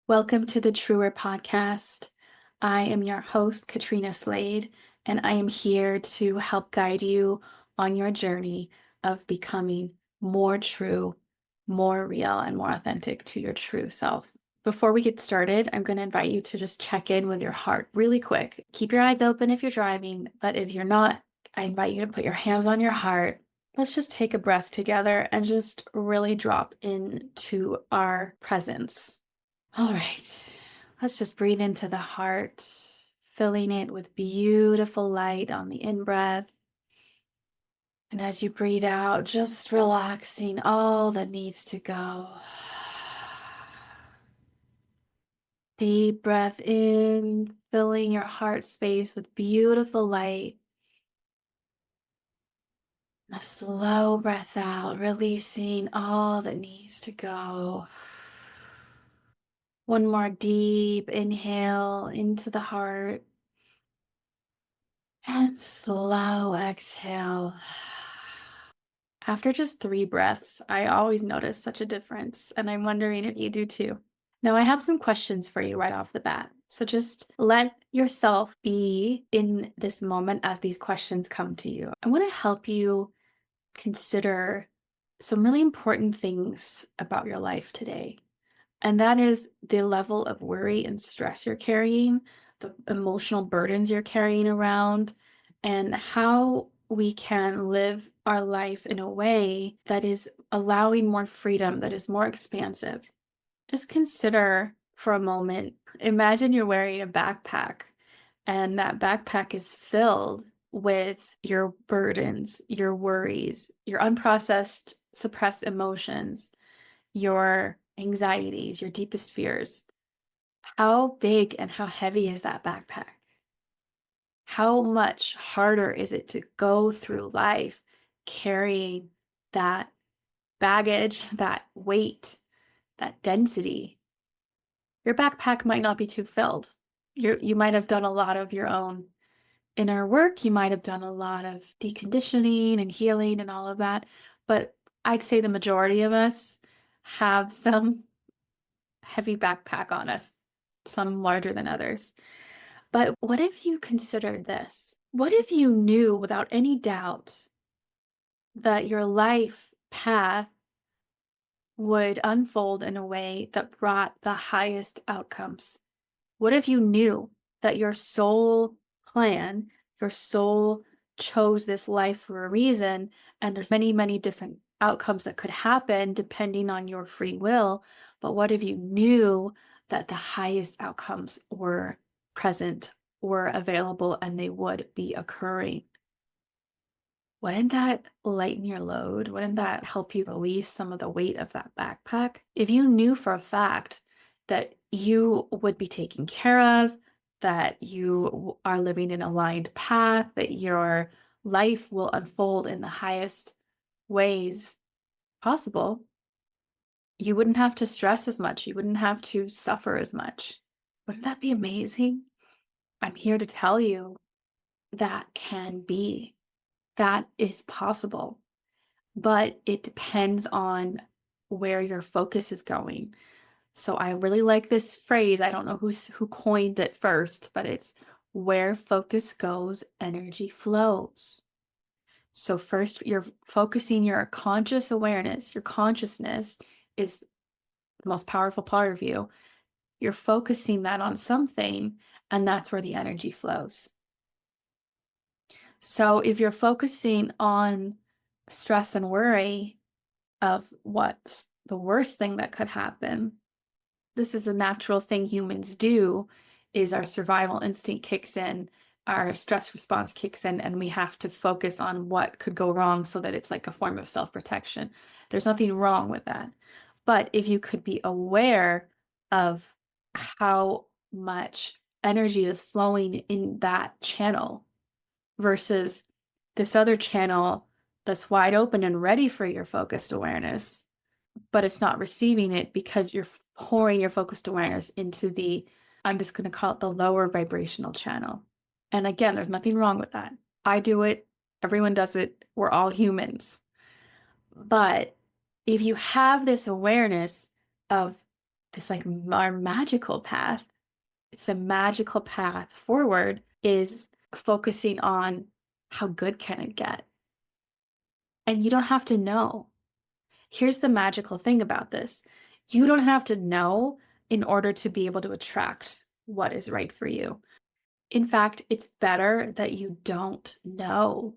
Welcome to the Truer Podcast. I am your host, Katrina Slade, and I am here to help guide you on your journey of becoming more true, more real, and more authentic to your true self. Before we get started, I'm going to invite you to just check in with your heart really quick. Keep your eyes open if you're driving, but if you're not, I invite you to put your hands on your heart. Let's just take a breath together and just really drop into our presence. All right, let's just breathe into the heart, filling it with beautiful light on the in-breath. And as you breathe out, just relaxing all that needs to go. Deep breath in, filling your heart space with beautiful light. A slow breath out, releasing all that needs to go. One more deep inhale into the heart. And slow exhale. After just 3 breaths, I always notice such a difference, and I'm wondering if you do too. Now, I have some questions for you right off the bat. So just let yourself be in this moment as these questions come to you. I want to help you consider some really important things about your life today. And that is the level of worry and stress you're carrying, the emotional burdens you're carrying around, and how we can live our life in a way that is allowing more freedom, that is more expansive. Just consider for a moment, imagine you're wearing a backpack, and that backpack is filled with your burdens, your worries, your unprocessed, suppressed emotions, your anxieties, your deepest fears. How big and how heavy is that backpack? How much harder is it to go through life carrying that baggage, that weight, that density? Your backpack might not be too filled. You might have done a lot of your own inner work. You might have done a lot of deconditioning and healing and all of that. But I'd say the majority of us have some heavy backpack on us, some larger than others. But what if you considered this? What if you knew without any doubt that your life path would unfold in a way that brought the highest outcomes? What if you knew that your soul plan, your soul chose this life for a reason, and there's many, many different outcomes that could happen depending on your free will? But what if you knew that the highest outcomes were present, were available, and they would be occurring? Wouldn't that lighten your load? Wouldn't that help you release some of the weight of that backpack? If you knew for a fact that you would be taken care of, that you are living an aligned path, that your life will unfold in the highest ways possible, you wouldn't have to stress as much. You wouldn't have to suffer as much. Wouldn't that be amazing? I'm here to tell you that can be, that is possible, but it depends on where your focus is going. So I really like this phrase. I don't know who coined it first, but it's where focus goes, energy flows. So first, you're focusing your conscious awareness. Your consciousness is the most powerful part of you. You're focusing that on something, and that's where the energy flows. So if you're focusing on stress and worry of what's the worst thing that could happen, this is a natural thing humans do, is our survival instinct kicks in, our stress response kicks in, and we have to focus on what could go wrong so that it's like a form of self-protection. There's nothing wrong with that. But if you could be aware of how much energy is flowing in that channel versus this other channel that's wide open and ready for your focused awareness, but it's not receiving it because you're pouring your focused awareness into the, I'm just going to call it the lower vibrational channel. And again, there's nothing wrong with that. I do it. Everyone does it. We're all humans. But if you have this awareness of this like our magical path. It's the magical path forward is focusing on how good can it get? And you don't have to know. Here's the magical thing about this. You don't have to know in order to be able to attract what is right for you. In fact, it's better that you don't know.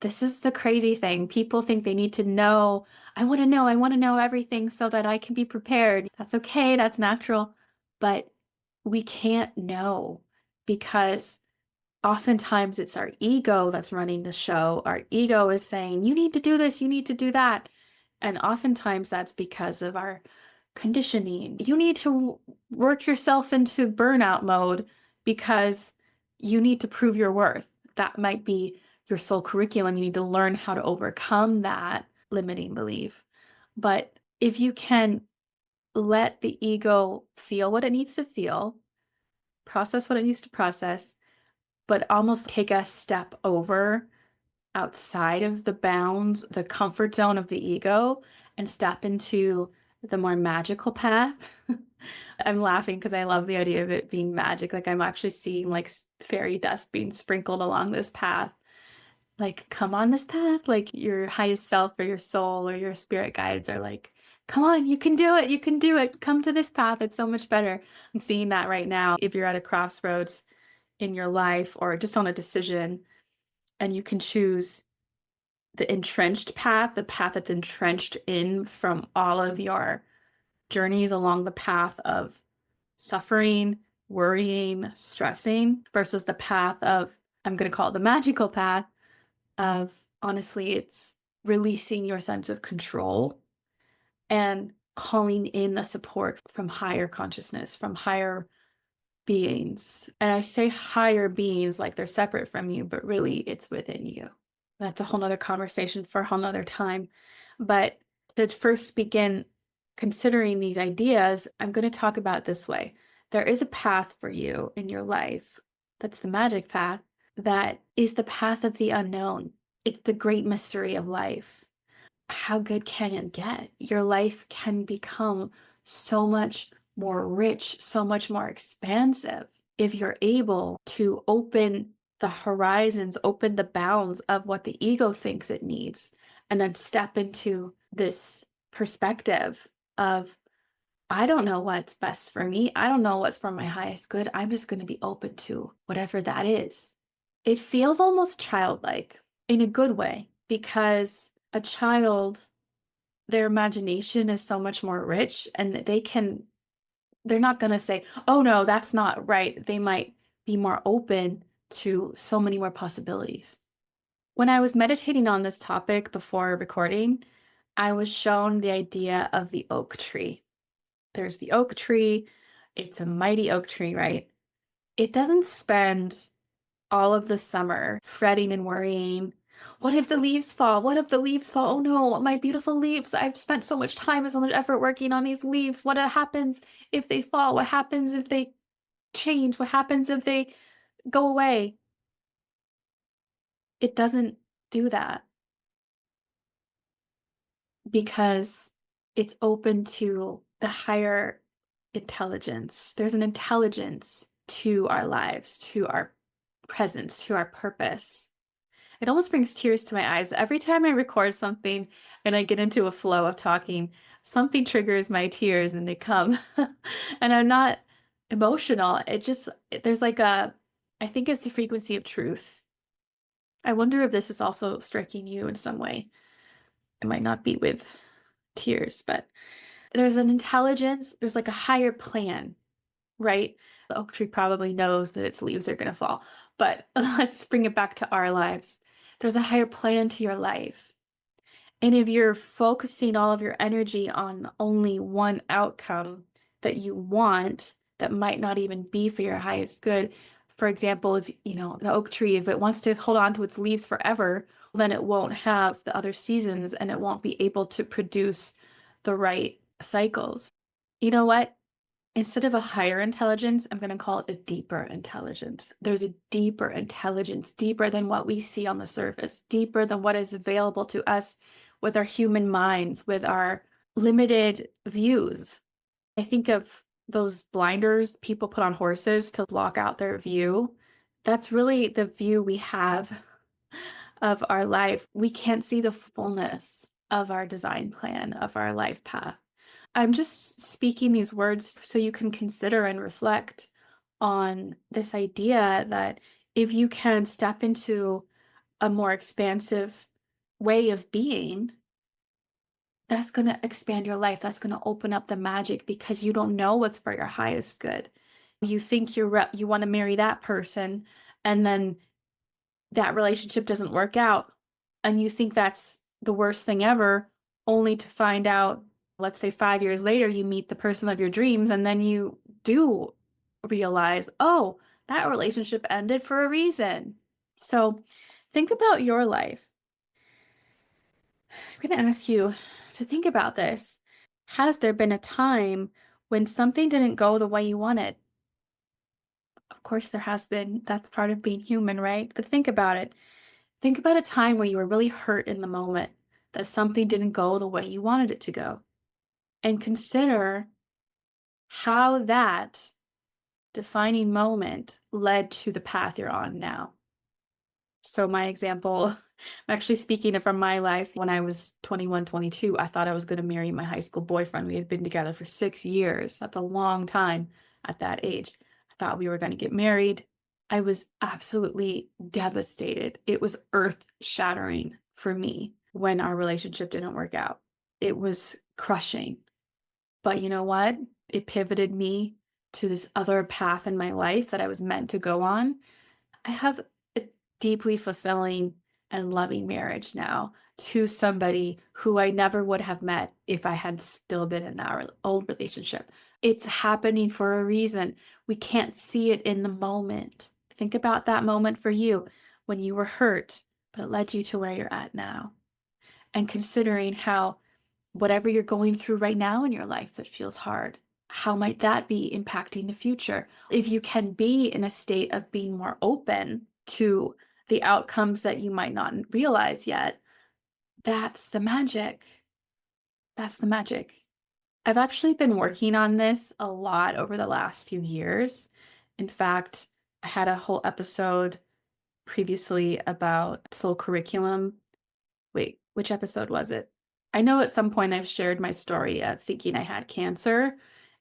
This is the crazy thing. People think they need to know. I want to know everything so that I can be prepared. That's okay. That's natural. But we can't know because oftentimes it's our ego that's running the show. Our ego is saying, you need to do this, you need to do that. And oftentimes that's because of our conditioning. You need to work yourself into burnout mode because you need to prove your worth. That might be your soul curriculum. You need to learn how to overcome that limiting belief. But if you can let the ego feel what it needs to feel, process what it needs to process, but almost take a step over outside of the bounds, the comfort zone of the ego, and step into the more magical path. I'm laughing because I love the idea of it being magic. Like I'm actually seeing like fairy dust being sprinkled along this path. Like, come on this path. Like your highest self or your soul or your spirit guides are like, come on, you can do it. You can do it. Come to this path. It's so much better. I'm seeing that right now. If you're at a crossroads in your life or just on a decision, and you can choose the entrenched path, the path that's entrenched in from all of your journeys along the path of suffering, worrying, stressing, versus the path of, I'm going to call it the magical path of, honestly, it's releasing your sense of control and calling in the support from higher consciousness, from higher beings. And I say higher beings like they're separate from you, but really it's within you. That's a whole nother conversation for a whole nother time. But to first begin considering these ideas, I'm going to talk about it this way. There is a path for you in your life. That's the magic path. That is the path of the unknown. It's the great mystery of life. How good can it get? Your life can become so much more rich, so much more expansive if you're able to open the horizons, open the bounds of what the ego thinks it needs, and then step into this perspective of, I don't know what's best for me. I don't know what's for my highest good. I'm just going to be open to whatever that is. It feels almost childlike in a good way because a child, their imagination is so much more rich and they're not going to say, oh no, that's not right. They might be more open to so many more possibilities. When I was meditating on this topic before recording, I was shown the idea of the oak tree. There's the oak tree. It's a mighty oak tree, right? It doesn't spend all of the summer fretting and worrying. What if the leaves fall? What if the leaves fall? Oh no, my beautiful leaves. I've spent so much time and so much effort working on these leaves. What happens if they fall? What happens if they change? What happens if they go away? It doesn't do that because it's open to the higher intelligence. There's an intelligence to our lives, to our presence, to our purpose. It almost brings tears to my eyes. Every time I record something and I get into a flow of talking, something triggers my tears and they come. And I'm not emotional. There's like I think it's the frequency of truth. I wonder if this is also striking you in some way. It might not be with tears, but there's an intelligence, there's like a higher plan, right? The oak tree probably knows that its leaves are going to fall, but let's bring it back to our lives. There's a higher plan to your life. And if you're focusing all of your energy on only one outcome that you want, that might not even be for your highest good. For example, if the oak tree, if it wants to hold on to its leaves forever, then it won't have the other seasons and it won't be able to produce the right cycles. You know what? Instead of a higher intelligence, I'm going to call it a deeper intelligence. There's a deeper intelligence, deeper than what we see on the surface, deeper than what is available to us with our human minds, with our limited views. I think of those blinders people put on horses to block out their view. That's really the view we have of our life. We can't see the fullness of our design plan, of our life path. I'm just speaking these words so you can consider and reflect on this idea that if you can step into a more expansive way of being, that's going to expand your life. That's going to open up the magic because you don't know what's for your highest good. You think you want to marry that person, and then that relationship doesn't work out, and you think that's the worst thing ever, only to find out, let's say 5 years later, you meet the person of your dreams, and then you do realize, oh, that relationship ended for a reason. So think about your life. I'm going to ask you to think about this. Has there been a time when something didn't go the way you wanted? Of course, there has been. That's part of being human, right? But think about it. Think about a time where you were really hurt in the moment that something didn't go the way you wanted it to go. And consider how that defining moment led to the path you're on now. So my example, I'm actually speaking from my life. When I was 21, 22, I thought I was going to marry my high school boyfriend. We had been together for 6 years. That's a long time at that age. I thought we were going to get married. I was absolutely devastated. It was earth-shattering for me when our relationship didn't work out. It was crushing. But you know what? It pivoted me to this other path in my life that I was meant to go on. I have a deeply fulfilling and loving marriage now to somebody who I never would have met if I had still been in that old relationship. It's happening for a reason. We can't see it in the moment. Think about that moment for you when you were hurt, but it led you to where you're at now. And considering how whatever you're going through right now in your life that feels hard, how might that be impacting the future? If you can be in a state of being more open to the outcomes that you might not realize yet, that's the magic. That's the magic. I've actually been working on this a lot over the last few years. In fact, I had a whole episode previously about soul curriculum. Wait, which episode was it? I know at some point I've shared my story of thinking I had cancer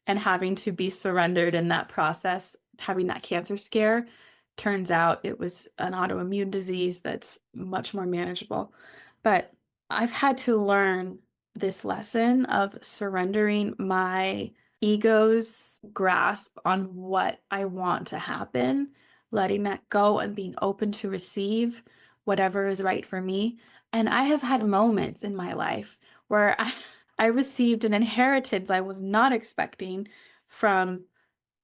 and having to be surrendered in that process, having that cancer scare. Turns out it was an autoimmune disease that's much more manageable. But I've had to learn this lesson of surrendering my ego's grasp on what I want to happen, letting that go and being open to receive whatever is right for me. And I have had moments in my life where I received an inheritance I was not expecting from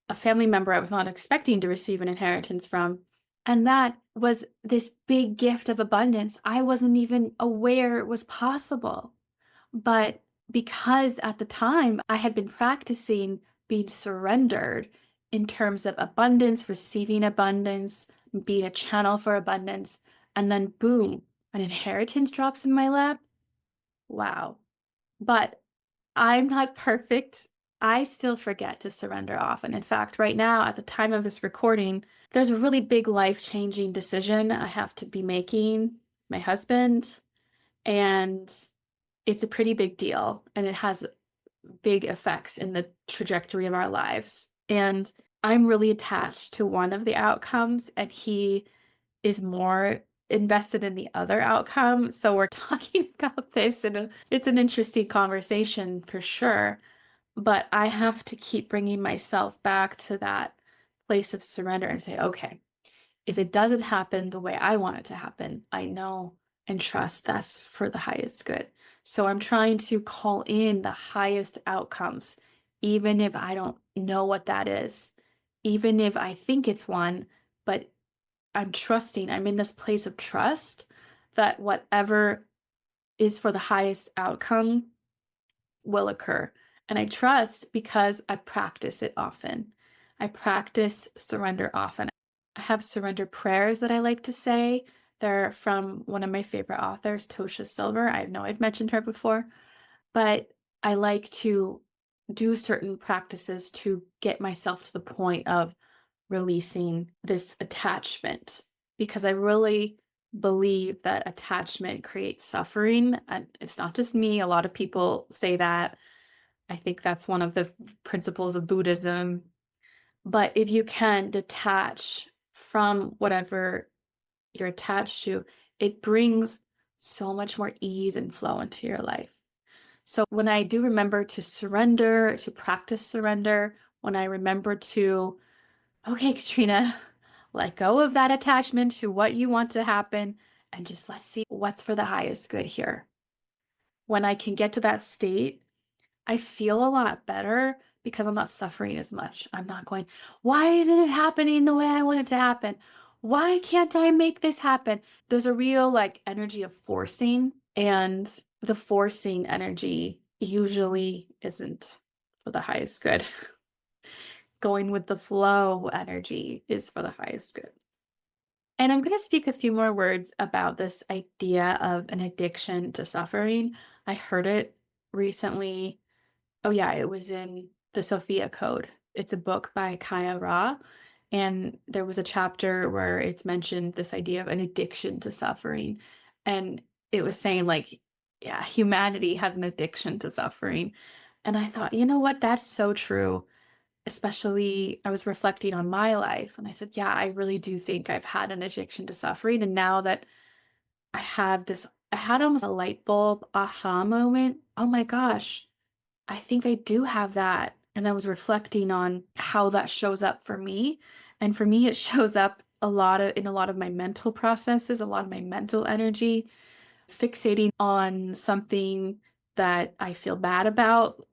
a family member I was not expecting to receive an inheritance from. And that was this big gift of abundance I wasn't even aware it was possible. But because at the time I had been practicing being surrendered in terms of abundance, receiving abundance, being a channel for abundance, and then boom, an inheritance drops in my lap. Wow. But I'm not perfect. I still forget to surrender often. In fact, right now, at the time of this recording, there's a really big life-changing decision I have to be making, my husband, and it's a pretty big deal, and it has big effects in the trajectory of our lives. And I'm really attached to one of the outcomes, and he is more invested in the other outcome. So we're talking about this, and it's an interesting conversation for sure. But I have to keep bringing myself back to that place of surrender and say, okay, if it doesn't happen the way I want it to happen, I know and trust that's for the highest good. So I'm trying to call in the highest outcomes, even if I don't know what that is, even if I think it's one, but I'm trusting, I'm in this place of trust that whatever is for the highest outcome will occur. And I trust because I practice it often. I practice surrender often. I have surrender prayers that I like to say. They're from one of my favorite authors, Tosha Silver. I know I've mentioned her before, but I like to do certain practices to get myself to the point of releasing this attachment, because I really believe that attachment creates suffering. And it's not just me, a lot of people say that. I think that's one of the principles of Buddhism. But if you can detach from whatever you're attached to, it brings so much more ease and flow into your life. So when I do remember to surrender, to practice surrender, when I remember to, okay, Katrina, let go of that attachment to what you want to happen and just let's see what's for the highest good here. When I can get to that state, I feel a lot better because I'm not suffering as much. I'm not going, why isn't it happening the way I want it to happen? Why can't I make this happen? There's a real like energy of forcing, and the forcing energy usually isn't for the highest good. Going with the flow energy is for the highest good. And I'm going to speak a few more words about this idea of an addiction to suffering. I heard it recently. Oh, yeah, it was in the Sophia Code. It's a book by Kaya Ra. And there was a chapter where it's mentioned this idea of an addiction to suffering. And it was saying, like, yeah, humanity has an addiction to suffering. And I thought, you know what? That's so true. Especially, I was reflecting on my life. And I said, yeah, I really do think I've had an addiction to suffering. And now that I have this, I had almost a light bulb aha moment. Oh my gosh, I think I do have that. And I was reflecting on how that shows up for me. And for me, it shows up in a lot of my mental processes, a lot of my mental energy, fixating on something that I feel bad about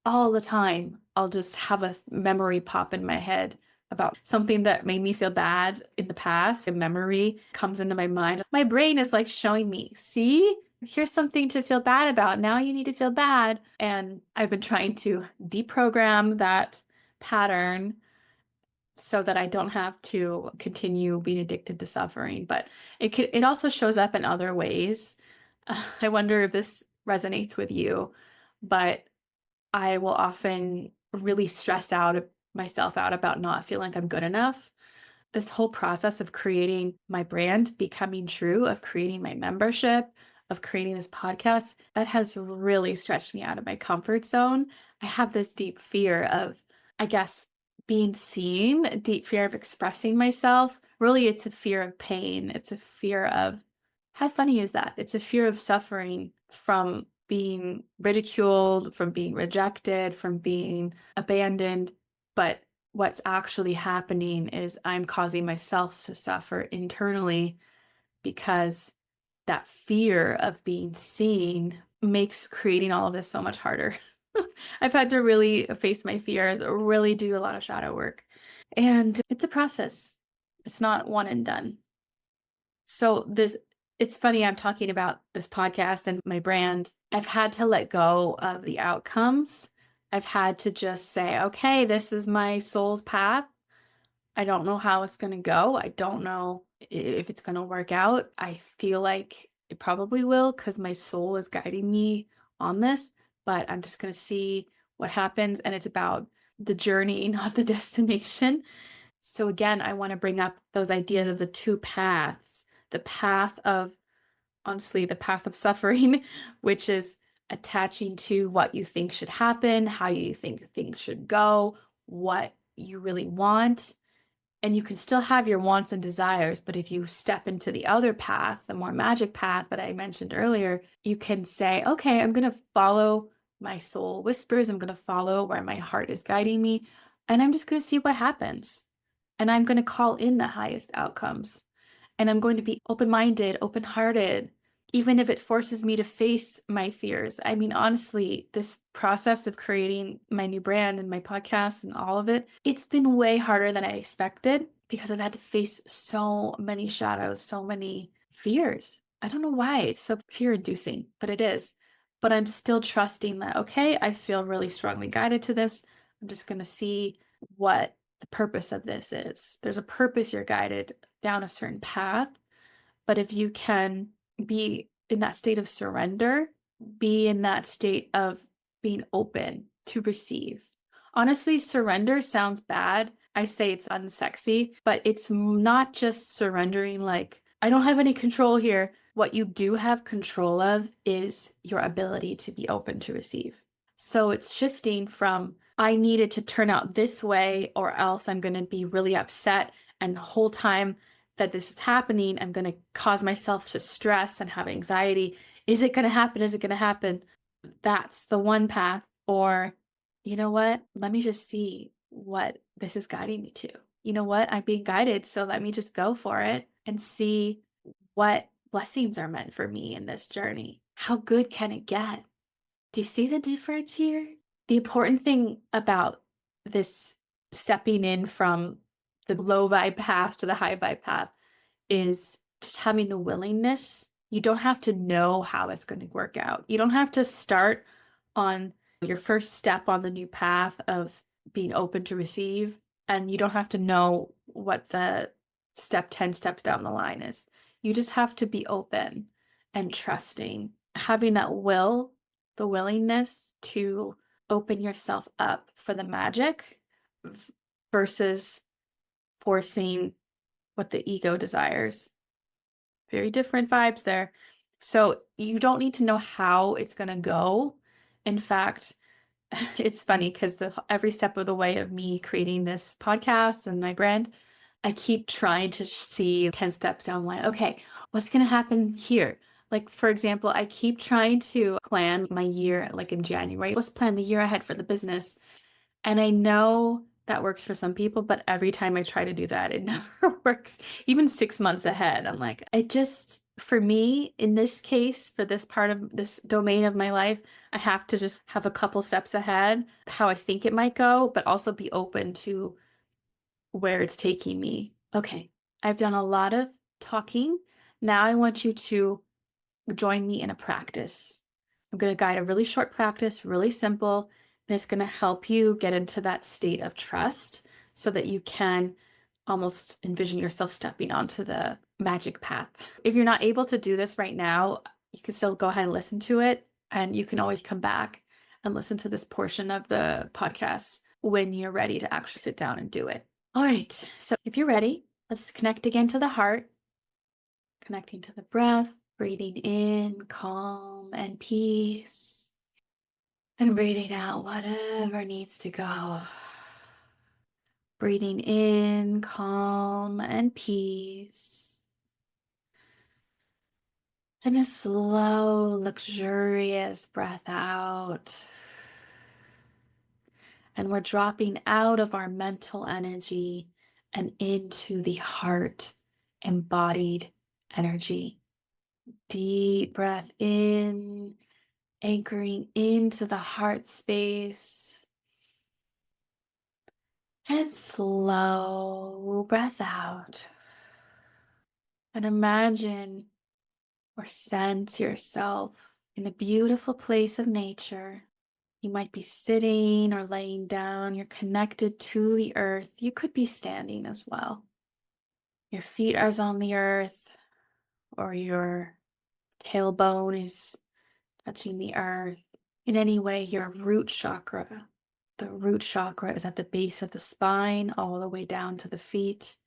all the time. I'll just have a memory pop in my head about something that made me feel bad in the past. A memory comes into my mind. My brain is like showing me, see, here's something to feel bad about. Now you need to feel bad. And I've been trying to deprogram that pattern so that I don't have to continue being addicted to suffering. But it also shows up in other ways. I wonder if this resonates with you, but I will often really stress myself out about not feeling like I'm good enough. This whole process of creating my brand becoming true, of creating my membership, of creating this podcast, that has really stretched me out of my comfort zone. I have this deep fear of, I guess, being seen, a deep fear of expressing myself. Really, it's a fear of pain. It's a fear of, how funny is that? It's a fear of suffering from being ridiculed, from being rejected, from being abandoned. But what's actually happening is I'm causing myself to suffer internally because that fear of being seen makes creating all of this so much harder. I've had to really face my fears, really do a lot of shadow work. And it's a process. It's not one and done. So it's funny, I'm talking about this podcast and my brand. I've had to let go of the outcomes. I've had to just say, okay, this is my soul's path. I don't know how it's going to go. I don't know if it's going to work out. I feel like it probably will because my soul is guiding me on this, but I'm just going to see what happens. And it's about the journey, not the destination. So again, I want to bring up those ideas of the two paths, the path of, honestly, the path of suffering, which is attaching to what you think should happen, how you think things should go, what you really want. And you can still have your wants and desires, but if you step into the other path, the more magic path that I mentioned earlier, you can say, okay, I'm going to follow my soul whispers. I'm going to follow where my heart is guiding me. And I'm just going to see what happens. And I'm going to call in the highest outcomes. And I'm going to be open-minded, open-hearted, even if it forces me to face my fears. I mean, honestly, this process of creating my new brand and my podcast and all of it, it's been way harder than I expected because I've had to face so many shadows, so many fears. I don't know why it's so fear-inducing, but it is. But I'm still trusting that, okay, I feel really strongly guided to this. I'm just going to see what the purpose of this is. There's a purpose you're guided down a certain path. But if you can be in that state of surrender, be in that state of being open to receive. Honestly, surrender sounds bad. I say it's unsexy, but it's not just surrendering like, I don't have any control here. What you do have control of is your ability to be open to receive. So it's shifting from, I needed to turn out this way or else I'm going to be really upset. And the whole time that this is happening, I'm going to cause myself to stress and have anxiety. Is it going to happen? Is it going to happen? That's the one path. Or, you know what? Let me just see what this is guiding me to. You know what? I'm being guided. So let me just go for it and see what blessings are meant for me in this journey. How good can it get? Do you see the difference here? The important thing about this stepping in from the low vibe path to the high vibe path is just having the willingness. You don't have to know how it's going to work out. You don't have to start on your first step on the new path of being open to receive, and you don't have to know what the step 10 steps down the line is. You just have to be open and trusting, having that will, the willingness to open yourself up for the magic versus forcing what the ego desires. Very different vibes there. So you don't need to know how it's going to go. In fact, it's funny because every step of the way of me creating this podcast and my brand, I keep trying to see 10 steps down the line. Okay, what's going to happen here? Like, for example, I keep trying to plan my year, like in January. Let's plan the year ahead for the business. And I know that works for some people, but every time I try to do that, it never works. Even 6 months ahead, I'm like, for me, in this case, for this part of this domain of my life, I have to just have a couple steps ahead, how I think it might go, but also be open to where it's taking me. Okay, I've done a lot of talking. Now I want you to join me in a practice. I'm going to guide a really short practice, really simple, and it's going to help you get into that state of trust so that you can almost envision yourself stepping onto the magic path. If you're not able to do this right now, you can still go ahead and listen to it, and you can always come back and listen to this portion of the podcast when you're ready to actually sit down and do it. All right, so if you're ready, let's connect again to the heart, connecting to the breath. Breathing in, calm and peace. And breathing out whatever needs to go. Breathing in, calm and peace. And a slow, luxurious breath out. And we're dropping out of our mental energy and into the heart embodied energy. Deep breath in, anchoring into the heart space, and slow breath out. And imagine or sense yourself in a beautiful place of nature. You might be sitting or laying down. You're connected to the earth. You could be standing as well. Your feet are on the earth, or your tailbone is touching the earth. In any way, your root chakra. The root chakra is at the base of the spine, all the way down to the feet.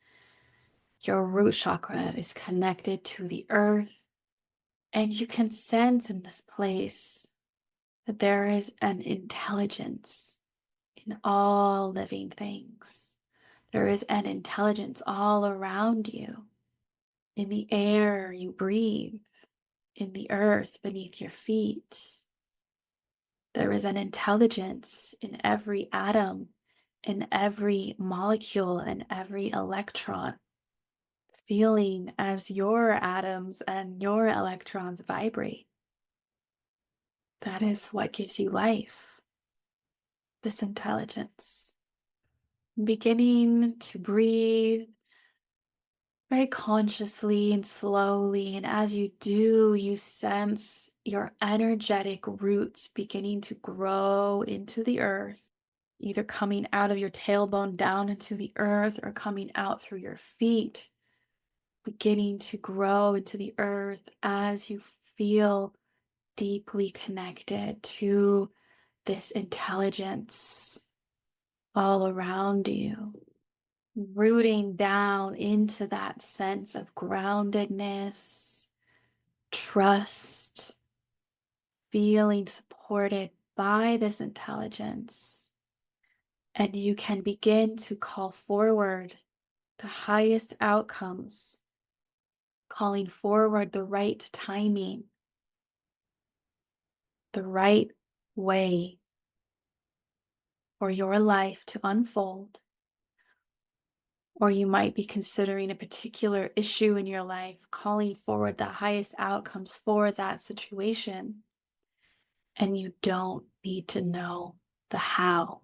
Your root chakra is connected to the earth. And you can sense in this place that there is an intelligence in all living things. There is an intelligence all around you, in the air you breathe, in the earth beneath your feet. There is an intelligence in every atom, in every molecule, and every electron, feeling as your atoms and your electrons vibrate. That is what gives you life, this intelligence. Beginning to breathe very consciously and slowly, and as you do, you sense your energetic roots beginning to grow into the earth, either coming out of your tailbone down into the earth or coming out through your feet, beginning to grow into the earth as you feel deeply connected to this intelligence all around you, rooting down into that sense of groundedness, trust, feeling supported by this intelligence. And you can begin to call forward the highest outcomes, calling forward the right timing, the right way for your life to unfold. Or you might be considering a particular issue in your life, calling forward the highest outcomes for that situation. And you don't need to know the how.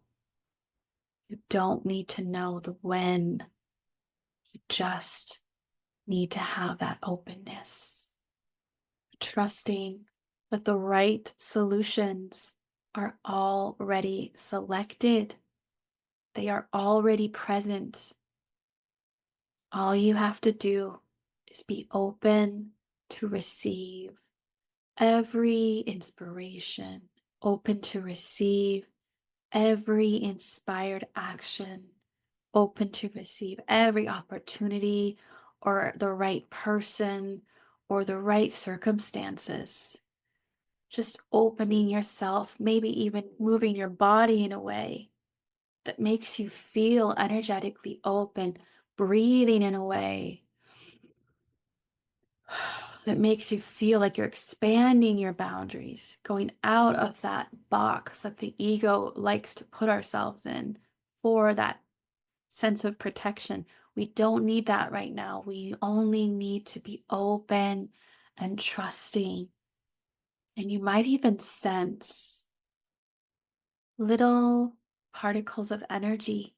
You don't need to know the when. You just need to have that openness, trusting that the right solutions are already selected. They are already present. All you have to do is be open to receive every inspiration, open to receive every inspired action, open to receive every opportunity or the right person or the right circumstances. Just opening yourself, maybe even moving your body in a way that makes you feel energetically open, breathing in a way that makes you feel like you're expanding your boundaries, going out of that box that the ego likes to put ourselves in for that sense of protection. We don't need that right now. We only need to be open and trusting. And you might even sense little particles of energy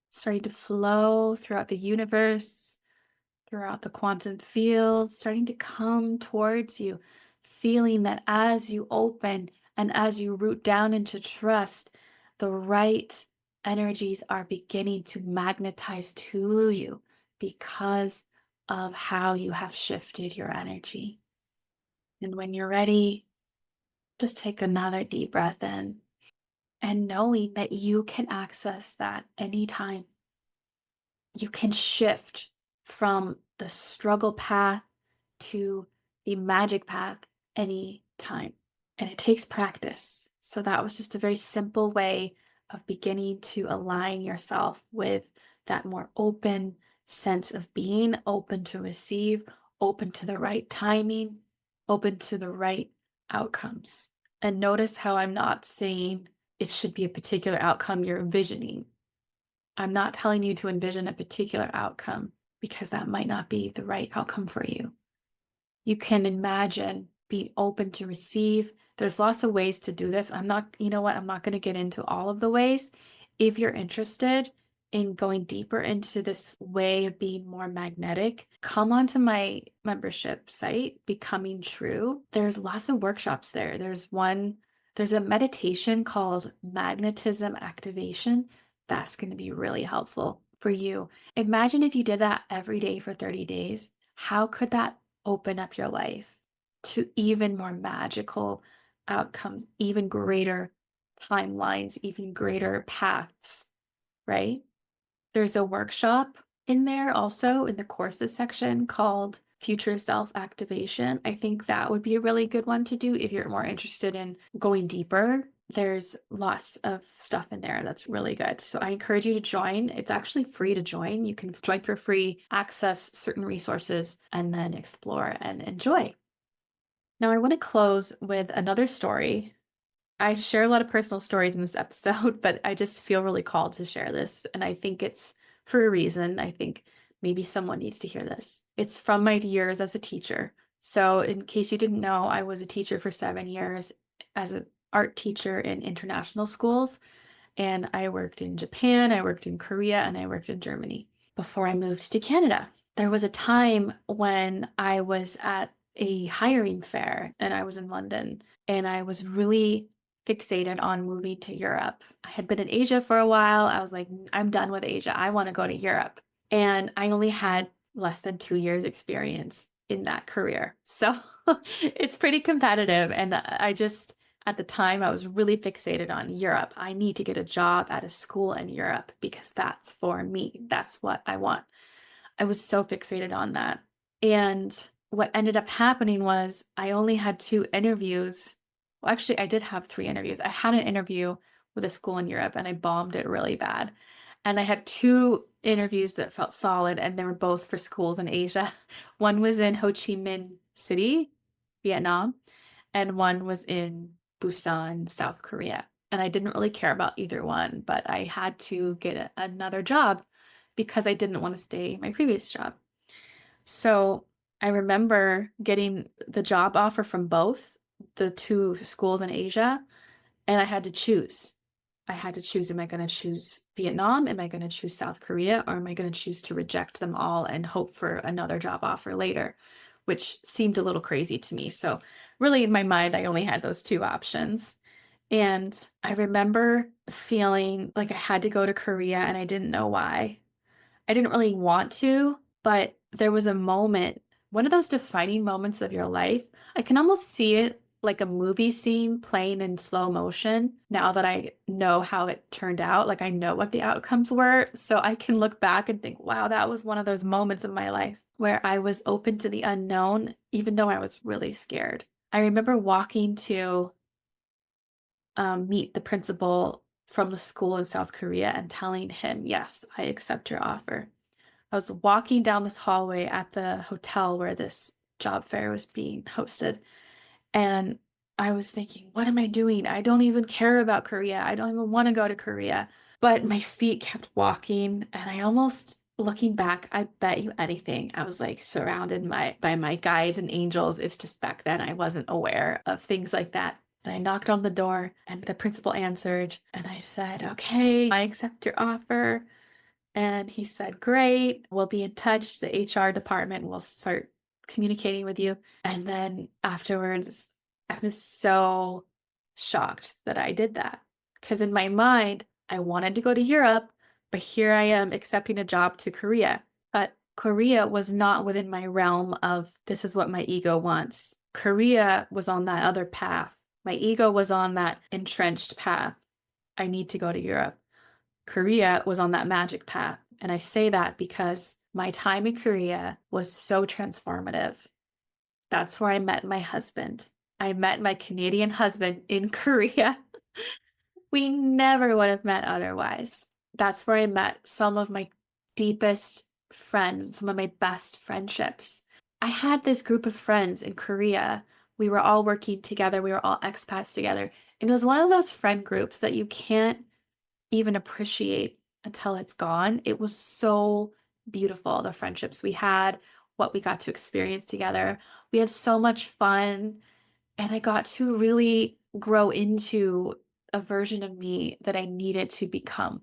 starting to flow throughout the universe, throughout the quantum field, starting to come towards you, feeling that as you open and as you root down into trust, the right energies are beginning to magnetize to you because of how you have shifted your energy. And when you're ready, just take another deep breath in and knowing that you can access that anytime. You can shift from the struggle path to the magic path anytime. And it takes practice. So that was just a very simple way of beginning to align yourself with that more open sense of being, open to receive, open to the right timing, open to the right outcomes. And notice how I'm not saying it should be a particular outcome you're envisioning. I'm not telling you to envision a particular outcome because that might not be the right outcome for you. You can imagine, be open to receive. There's lots of ways to do this. I'm not going to get into all of the ways. If you're interested in going deeper into this way of being more magnetic, come onto my membership site, Becoming True. There's lots of workshops there. There's a meditation called Magnetism Activation. That's going to be really helpful for you. Imagine if you did that every day for 30 days. How could that open up your life to even more magical outcomes, even greater timelines, even greater paths, right? There's a workshop in there also in the courses section called Future Self Activation. I think that would be a really good one to do if you're more interested in going deeper. There's lots of stuff in there that's really good. So I encourage you to join. It's actually free to join. You can join for free, access certain resources, and then explore and enjoy. Now, I want to close with another story. I share a lot of personal stories in this episode, but I just feel really called to share this. And I think it's for a reason. I think maybe someone needs to hear this. It's from my years as a teacher. So in case you didn't know, I was a teacher for 7 years as an art teacher in international schools. And I worked in Japan, I worked in Korea, and I worked in Germany before I moved to Canada. There was a time when I was at a hiring fair and I was in London and I was really fixated on moving to Europe. I had been in Asia for a while. I was like, I'm done with Asia. I want to go to Europe. And I only had less than 2 years experience in that career. So it's pretty competitive. And At the time, I was really fixated on Europe. I need to get a job at a school in Europe because that's for me. That's what I want. I was so fixated on that. And what ended up happening was I only had 2 interviews. Well, actually, I did have 3 interviews. I had an interview with a school in Europe and I bombed it really bad. And I had 2 interviews that felt solid, and they were both for schools in Asia. One was in Ho Chi Minh City, Vietnam, and one was in Busan, South Korea. And I didn't really care about either one, but I had to get another job because I didn't want to stay in my previous job. So I remember getting the job offer from both the 2 schools in Asia, and I had to choose. I had to choose, am I going to choose Vietnam? Am I going to choose South Korea? Or am I going to choose to reject them all and hope for another job offer later? Which seemed a little crazy to me. So really in my mind, I only had those 2 options. And I remember feeling like I had to go to Korea and I didn't know why. I didn't really want to, but there was a moment, one of those defining moments of your life. I can almost see it like a movie scene playing in slow motion now that I know how it turned out. Like I know what the outcomes were. So I can look back and think, wow, that was one of those moments of my life where I was open to the unknown, even though I was really scared. I remember walking to meet the principal from the school in South Korea and telling him, yes, I accept your offer. I was walking down this hallway at the hotel where this job fair was being hosted. And I was thinking, what am I doing? I don't even care about Korea. I don't even want to go to Korea. But my feet kept walking, and I almost, looking back, I bet you anything, I was like surrounded by my guides and angels. It's just back then I wasn't aware of things like that. And I knocked on the door, and the principal answered, and I said, okay, I accept your offer. And he said, great, we'll be in touch. The HR department will start communicating with you. And then afterwards, I was so shocked that I did that. Because in my mind, I wanted to go to Europe, but here I am accepting a job to Korea. But Korea was not within my realm of this is what my ego wants. Korea was on that other path. My ego was on that entrenched path. I need to go to Europe. Korea was on that magic path. And I say that because my time in Korea was so transformative. That's where I met my husband. I met my Canadian husband in Korea. We never would have met otherwise. That's where I met some of my deepest friends, some of my best friendships. I had this group of friends in Korea. We were all working together. We were all expats together. And it was one of those friend groups that you can't even appreciate until it's gone. It was so beautiful, the friendships we had, what we got to experience together. We had so much fun, and I got to really grow into a version of me that I needed to become.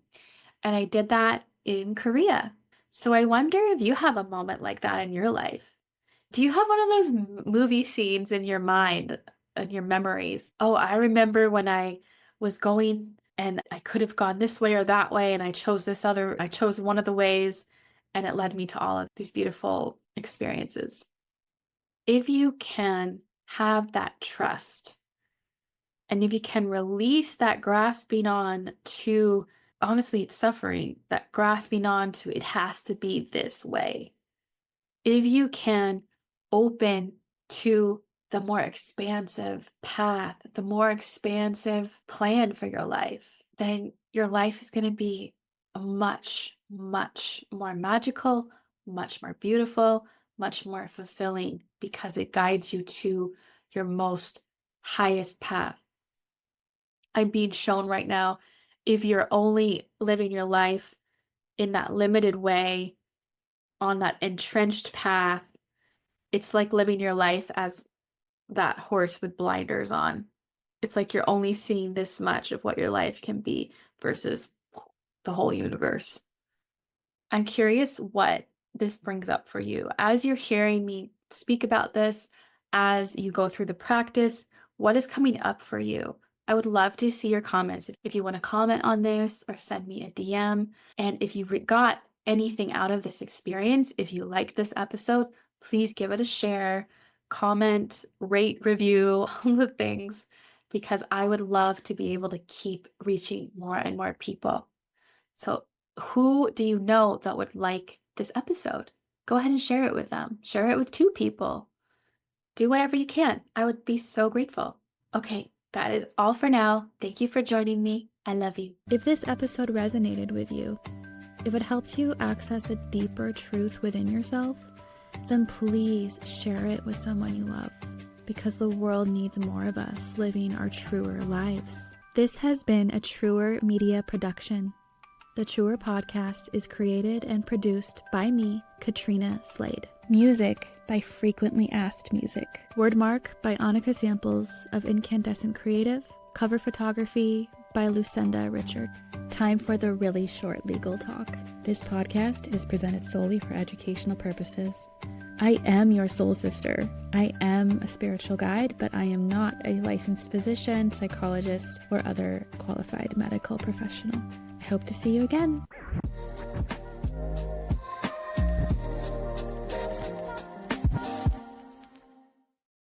And I did that in Korea. So I wonder if you have a moment like that in your life. Do you have one of those movie scenes in your mind, in your memories? Oh, I remember when I was going and I could have gone this way or that way, and I chose one of the ways, and it led me to all of these beautiful experiences. If you can have that trust, and if you can release that grasping on to, honestly, it's suffering, that grasping on to it has to be this way. If you can open to the more expansive path, the more expansive plan for your life, then your life is going to be much, much more magical, much more beautiful, much more fulfilling because it guides you to your most highest path. I'm being shown right now, if you're only living your life in that limited way, on that entrenched path, it's like living your life as that horse with blinders on. It's like you're only seeing this much of what your life can be versus the whole universe. I'm curious what this brings up for you. As you're hearing me speak about this, as you go through the practice, what is coming up for you? I would love to see your comments. If you want to comment on this or send me a DM. And if you got anything out of this experience, if you liked this episode, please give it a share, comment, rate, review, all the things. because I would love to be able to keep reaching more and more people. So, who do you know that would like this episode? Go ahead and share it with them. Share it with 2 people. Do whatever you can. I would be so grateful. Okay, that is all for now. Thank you for joining me. I love you. If this episode resonated with you, if it helped you access a deeper truth within yourself, then please share it with someone you love, because the world needs more of us living our truer lives. This has been a Truer Media production. The Truer podcast is created and produced by me, Katrina Slade. Music by Frequently Asked Music. Wordmark by Annika Samples of Incandescent Creative. Cover photography by Lucenda Richard. Time for the really short legal talk. This podcast is presented solely for educational purposes. I am your soul sister. I am a spiritual guide, but I am not a licensed physician, psychologist, or other qualified medical professional. I hope to see you again.